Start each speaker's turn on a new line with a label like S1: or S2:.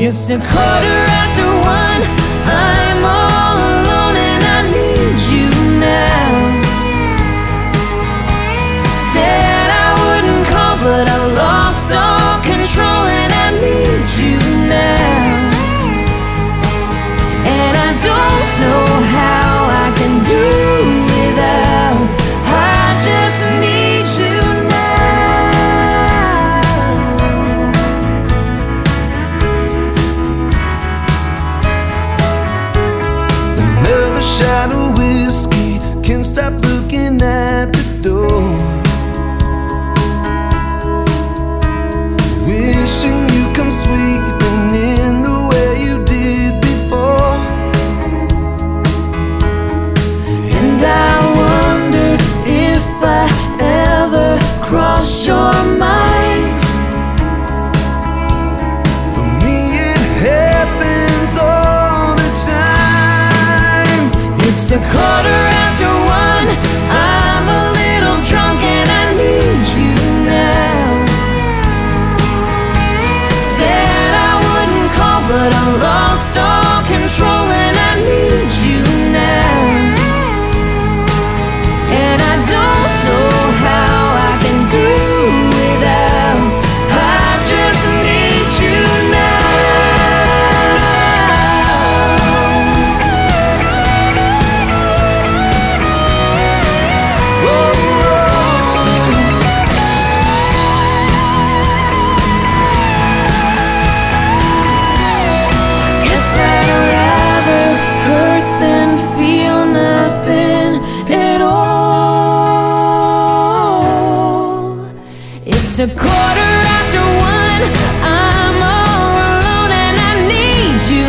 S1: It's a quarter after one. I'm all alone and I need you now. Said I wouldn't call, but I lost all control and I need you now. And I don't know how I can do without. I just need you now.
S2: Another shot of whiskey, can't stop looking at the door. Wishing you come sweeping in the way you did before.
S1: And I wonder if I ever cross your mind.
S2: For me it happens all the time.
S1: It's a quarter after one. I'm a little drunk and I need you now. Said I wouldn't call, but I lost all control and I need you now. And I don't know how I can do without. I just need you now. Guess I'd rather hurt than feel nothing at all. It's a quarter after one. I'm all alone and I need you